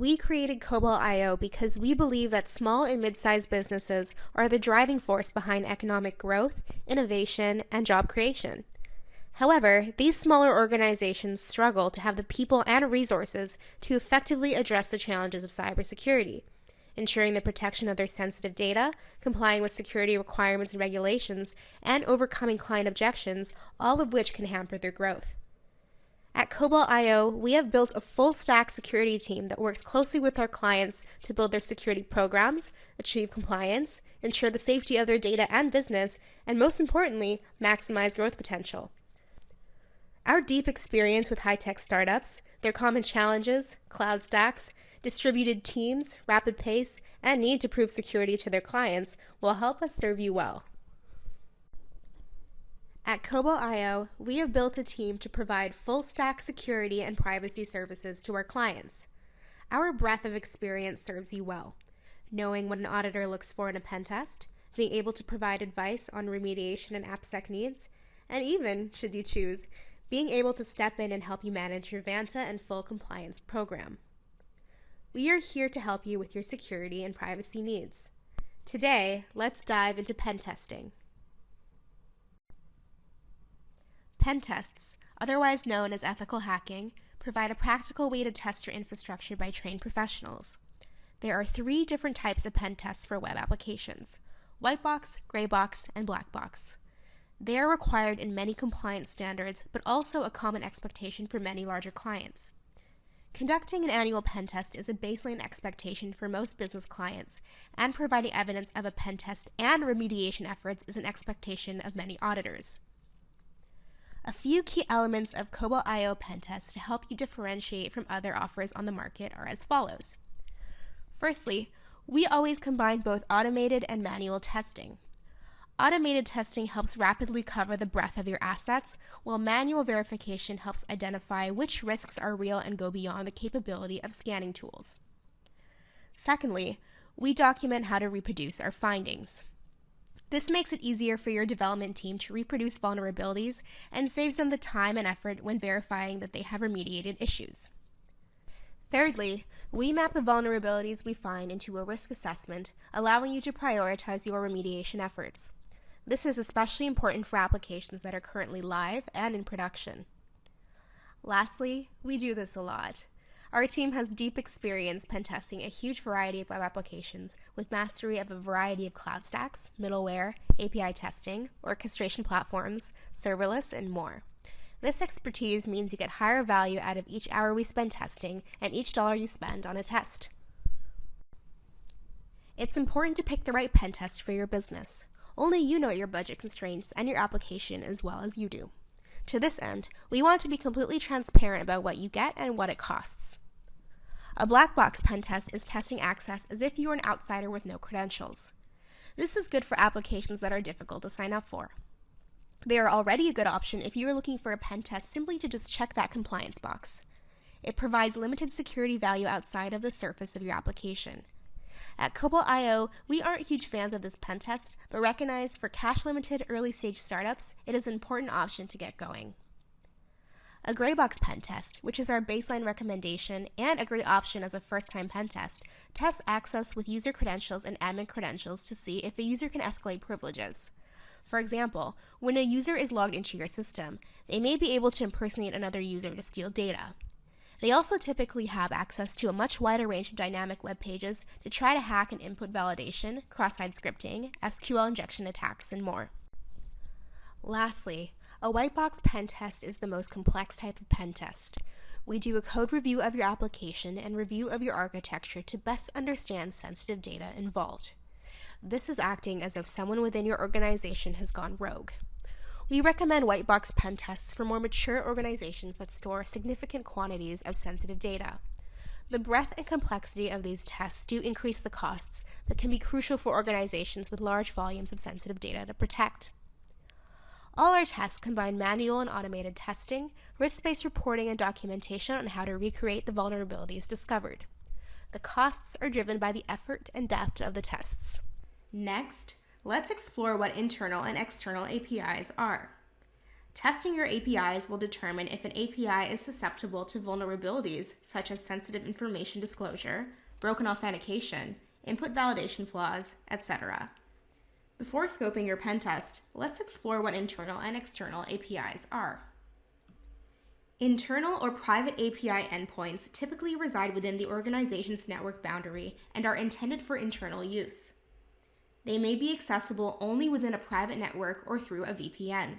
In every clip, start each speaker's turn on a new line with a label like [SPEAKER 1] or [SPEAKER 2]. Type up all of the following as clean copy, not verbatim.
[SPEAKER 1] We created Cobalt.io because we believe that small and mid-sized businesses are the driving force behind economic growth, innovation, and job creation. However, these smaller organizations struggle to have the people and resources to effectively address the challenges of cybersecurity, ensuring the protection of their sensitive data, complying with security requirements and regulations, and overcoming client objections, all of which can hamper their growth. At Cobalt.io, we have built a full-stack security team that works closely with our clients to build their security programs, achieve compliance, ensure the safety of their data and business, and most importantly, maximize growth potential. Our deep experience with high-tech startups, their common challenges, cloud stacks, distributed teams, rapid pace, and need to prove security to their clients will help us serve you well. At Cobalt.io, we have built a team to provide full-stack security and privacy services to our clients. Our breadth of experience serves you well, knowing what an auditor looks for in a pen test, being able to provide advice on remediation and AppSec needs, and even, should you choose, being able to step in and help you manage your Vanta and full compliance program. We are here to help you with your security and privacy needs. Today, let's dive into pen testing. Pen tests, otherwise known as ethical hacking, provide a practical way to test your infrastructure by trained professionals. There are 3 different types of pen tests for web applications: white box, gray box, and black box. They are required in many compliance standards, but also a common expectation for many larger clients. Conducting an annual pen test is a baseline expectation for most business clients, and providing evidence of a pen test and remediation efforts is an expectation of many auditors. A few key elements of Cobalt.io pen tests to help you differentiate from other offers on the market are as follows. Firstly, we always combine both automated and manual testing. Automated testing helps rapidly cover the breadth of your assets, while manual verification helps identify which risks are real and go beyond the capability of scanning tools. Secondly, we document how to reproduce our findings. This makes it easier for your development team to reproduce vulnerabilities and saves them the time and effort when verifying that they have remediated issues. Thirdly, we map the vulnerabilities we find into a risk assessment, allowing you to prioritize your remediation efforts. This is especially important for applications that are currently live and in production. Lastly, we do this a lot. Our team has deep experience pen testing a huge variety of web applications with mastery of a variety of cloud stacks, middleware, API testing, orchestration platforms, serverless, and more. This expertise means you get higher value out of each hour we spend testing and each dollar you spend on a test. It's important to pick the right pen test for your business. Only you know your budget constraints and your application as well as you do. To this end, we want to be completely transparent about what you get and what it costs. A black box pen test is testing access as if you were an outsider with no credentials. This is good for applications that are difficult to sign up for. They are already a good option if you are looking for a pen test simply to just check that compliance box. It provides limited security value outside of the surface of your application. At Cobalt.io, we aren't huge fans of this pen test, but recognize for cash-limited early-stage startups, it is an important option to get going. A gray box pen test, which is our baseline recommendation and a great option as a first-time pen test, tests access with user credentials and admin credentials to see if a user can escalate privileges. For example, when a user is logged into your system, they may be able to impersonate another user to steal data. They also typically have access to a much wider range of dynamic web pages to try to hack and input validation, cross-site scripting, SQL injection attacks, and more. Lastly, a white box pen test is the most complex type of pen test. We do a code review of your application and review of your architecture to best understand sensitive data involved. This is acting as if someone within your organization has gone rogue. We recommend white box pen tests for more mature organizations that store significant quantities of sensitive data. The breadth and complexity of these tests do increase the costs, but can be crucial for organizations with large volumes of sensitive data to protect. All our tests combine manual and automated testing, risk-based reporting, and documentation on how to recreate the vulnerabilities discovered. The costs are driven by the effort and depth of the tests. Next, let's explore what internal and external APIs are. Testing your APIs will determine if an API is susceptible to vulnerabilities such as sensitive information disclosure, broken authentication, input validation flaws, etc. Before scoping your pen test, let's explore what internal and external APIs are. Internal or private API endpoints typically reside within the organization's network boundary and are intended for internal use. They may be accessible only within a private network or through a VPN.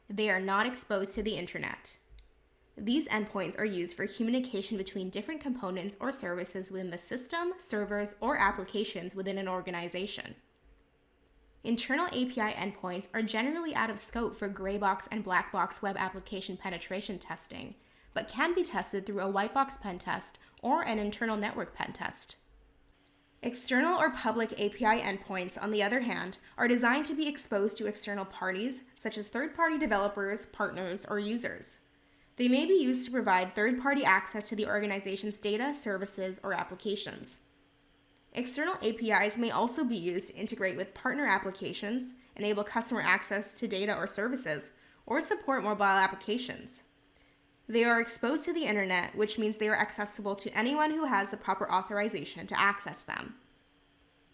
[SPEAKER 1] They are not exposed to the internet. These endpoints are used for communication between different components or services within the system, servers, or applications within an organization. Internal API endpoints are generally out of scope for gray box and black box web application penetration testing, but can be tested through a white box pen test or an internal network pen test. External or public API endpoints, on the other hand, are designed to be exposed to external parties, such as third-party developers, partners, or users. They may be used to provide third-party access to the organization's data, services, or applications. External APIs may also be used to integrate with partner applications, enable customer access to data or services, or support mobile applications. They are exposed to the internet, which means they are accessible to anyone who has the proper authorization to access them.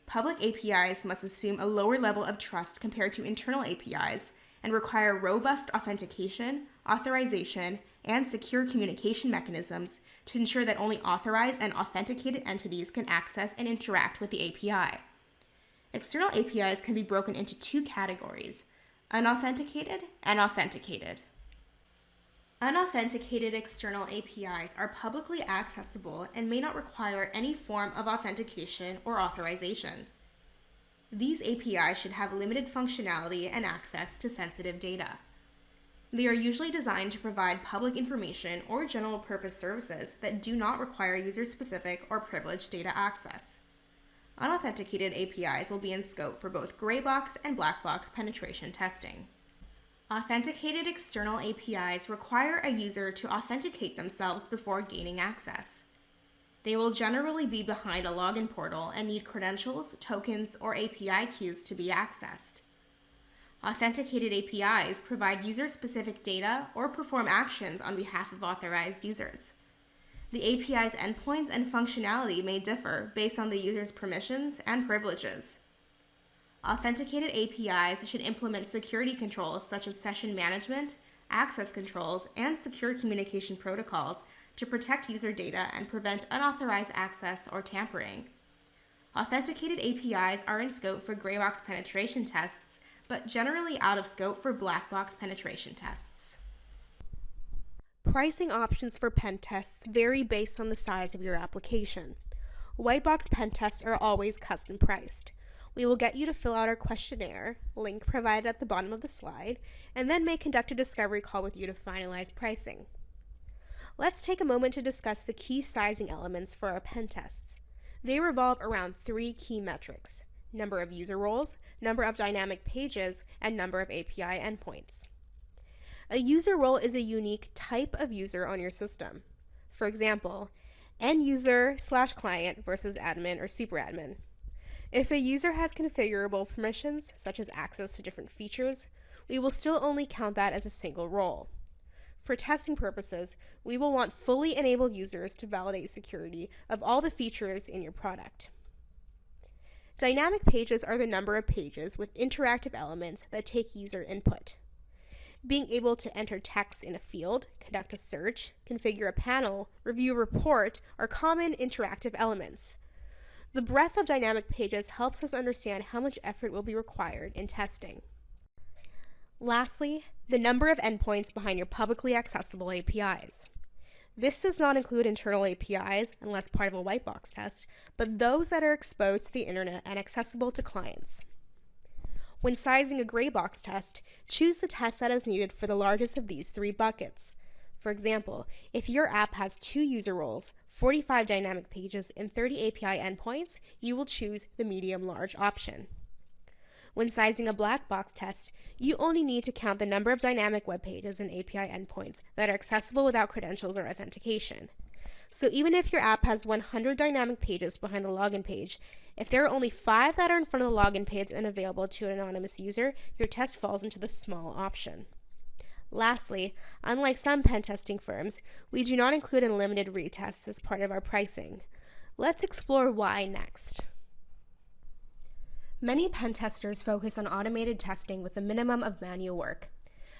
[SPEAKER 1] Public APIs must assume a lower level of trust compared to internal APIs and require robust authentication, authorization, and secure communication mechanisms to ensure that only authorized and authenticated entities can access and interact with the API. External APIs can be broken into two categories: unauthenticated and authenticated. Unauthenticated external APIs are publicly accessible and may not require any form of authentication or authorization. These APIs should have limited functionality and access to sensitive data. They are usually designed to provide public information or general purpose services that do not require user-specific or privileged data access. Unauthenticated APIs will be in scope for both gray box and black box penetration testing. Authenticated external APIs require a user to authenticate themselves before gaining access. They will generally be behind a login portal and need credentials, tokens, or API keys to be accessed. Authenticated APIs provide user-specific data or perform actions on behalf of authorized users. The API's endpoints and functionality may differ based on the user's permissions and privileges. Authenticated APIs should implement security controls such as session management, access controls, and secure communication protocols to protect user data and prevent unauthorized access or tampering. Authenticated APIs are in scope for gray box penetration tests, but generally out of scope for black box penetration tests. Pricing options for pen tests vary based on the size of your application. White box pen tests are always custom priced. We will get you to fill out our questionnaire, link provided at the bottom of the slide, and then may conduct a discovery call with you to finalize pricing. Let's take a moment to discuss the key sizing elements for our pen tests. They revolve around three key metrics: number of user roles, number of dynamic pages, and number of API endpoints. A user role is a unique type of user on your system. For example, end user/client versus admin or superadmin. If a user has configurable permissions, such as access to different features, we will still only count that as a single role. For testing purposes, we will want fully enabled users to validate security of all the features in your product. Dynamic pages are the number of pages with interactive elements that take user input. Being able to enter text in a field, conduct a search, configure a panel, review a report are common interactive elements. The breadth of dynamic pages helps us understand how much effort will be required in testing. Lastly, the number of endpoints behind your publicly accessible APIs. This does not include internal APIs unless part of a white box test, but those that are exposed to the internet and accessible to clients. When sizing a gray box test, choose the test that is needed for the largest of these three buckets. For example, if your app has 2 user roles, 45 dynamic pages, and 30 API endpoints, you will choose the medium-large option. When sizing a black box test, you only need to count the number of dynamic web pages and API endpoints that are accessible without credentials or authentication. So even if your app has 100 dynamic pages behind the login page, if there are only 5 that are in front of the login page and available to an anonymous user, your test falls into the small option. Lastly, unlike some pen testing firms, we do not include unlimited retests as part of our pricing. Let's explore why next. Many pen testers focus on automated testing with a minimum of manual work.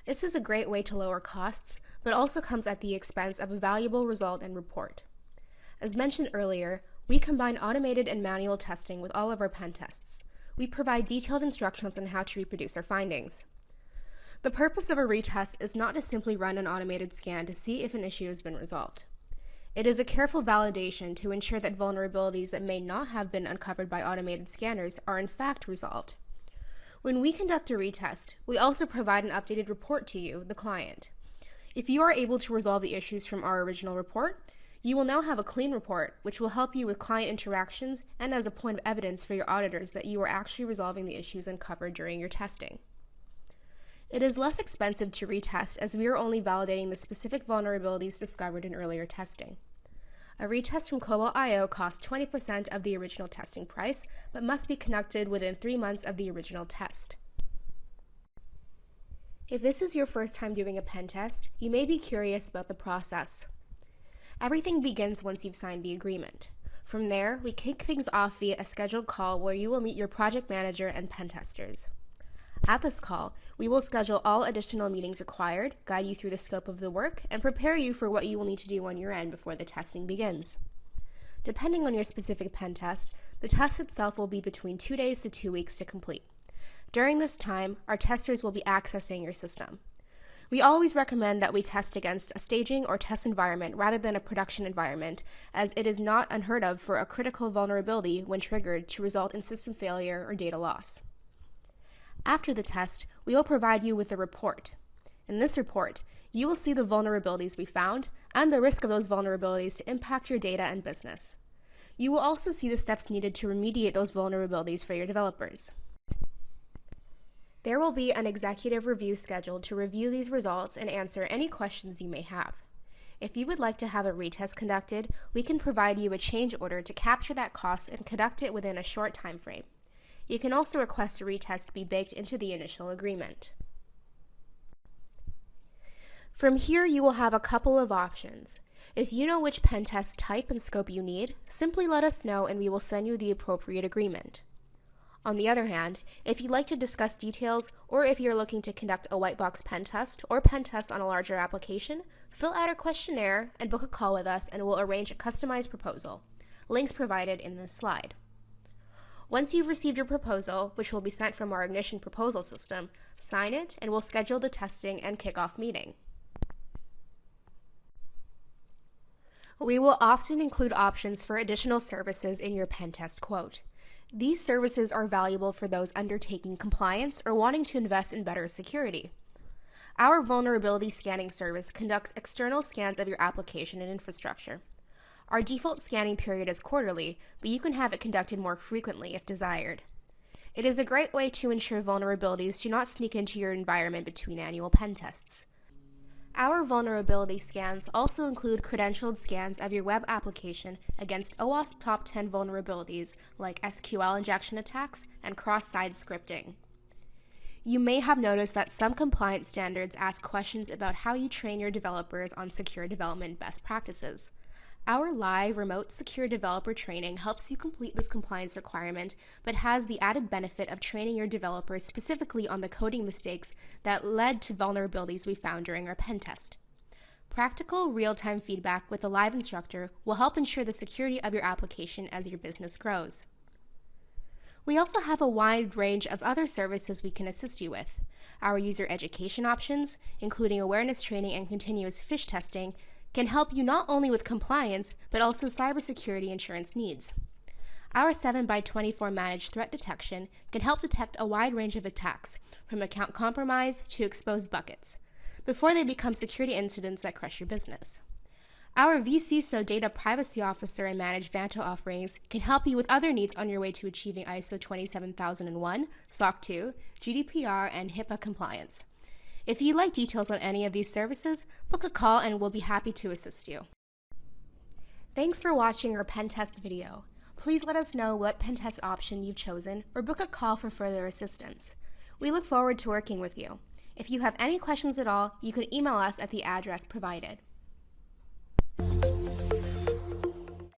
[SPEAKER 1] This is a great way to lower costs, but also comes at the expense of a valuable result and report. As mentioned earlier, we combine automated and manual testing with all of our pen tests. We provide detailed instructions on how to reproduce our findings. The purpose of a retest is not to simply run an automated scan to see if an issue has been resolved. It is a careful validation to ensure that vulnerabilities that may not have been uncovered by automated scanners are in fact resolved. When we conduct a retest, we also provide an updated report to you, the client. If you are able to resolve the issues from our original report, you will now have a clean report, which will help you with client interactions and as a point of evidence for your auditors that you are actually resolving the issues uncovered during your testing. It is less expensive to retest as we are only validating the specific vulnerabilities discovered in earlier testing. A retest from Cobalt.io costs 20% of the original testing price, but must be conducted within 3 months of the original test. If this is your first time doing a pen test, you may be curious about the process. Everything begins once you've signed the agreement. From there, we kick things off via a scheduled call where you will meet your project manager and pen testers. At this call, we will schedule all additional meetings required, guide you through the scope of the work, and prepare you for what you will need to do on your end before the testing begins. Depending on your specific pen test, the test itself will be between 2 days to 2 weeks to complete. During this time, our testers will be accessing your system. We always recommend that we test against a staging or test environment rather than a production environment, as it is not unheard of for a critical vulnerability, when triggered, to result in system failure or data loss. After the test, we will provide you with a report. In this report, you will see the vulnerabilities we found and the risk of those vulnerabilities to impact your data and business. You will also see the steps needed to remediate those vulnerabilities for your developers. There will be an executive review scheduled to review these results and answer any questions you may have. If you would like to have a retest conducted, we can provide you a change order to capture that cost and conduct it within a short time frame. You can also request a retest be baked into the initial agreement. From here, you will have a couple of options. If you know which pen test type and scope you need, simply let us know and we will send you the appropriate agreement. On the other hand, if you'd like to discuss details, or if you're looking to conduct a white box pen test or pen test on a larger application, fill out our questionnaire and book a call with us and we'll arrange a customized proposal. Links provided in this slide. Once you've received your proposal, which will be sent from our Ignition proposal system, sign it and we'll schedule the testing and kickoff meeting. We will often include options for additional services in your pen test quote. These services are valuable for those undertaking compliance or wanting to invest in better security. Our vulnerability scanning service conducts external scans of your application and infrastructure. Our default scanning period is quarterly, but you can have it conducted more frequently if desired. It is a great way to ensure vulnerabilities do not sneak into your environment between annual pen tests. Our vulnerability scans also include credentialed scans of your web application against OWASP Top 10 vulnerabilities like SQL injection attacks and cross-site scripting. You may have noticed that some compliance standards ask questions about how you train your developers on secure development best practices. Our live remote secure developer training helps you complete this compliance requirement, but has the added benefit of training your developers specifically on the coding mistakes that led to vulnerabilities we found during our pen test. Practical, real-time feedback with a live instructor will help ensure the security of your application as your business grows. We also have a wide range of other services we can assist you with. Our user education options, including awareness training and continuous phish testing, can help you not only with compliance, but also cybersecurity insurance needs. Our 7x24 managed threat detection can help detect a wide range of attacks, from account compromise to exposed buckets, before they become security incidents that crush your business. Our vCISO Data Privacy Officer and Managed Vanto offerings can help you with other needs on your way to achieving ISO 27001, SOC 2, GDPR, and HIPAA compliance. If you'd like details on any of these services, book a call and we'll be happy to assist you. Thanks for watching our pen test video. Please let us know what pen test option you've chosen or book a call for further assistance. We look forward to working with you. If you have any questions at all, you can email us at the address provided.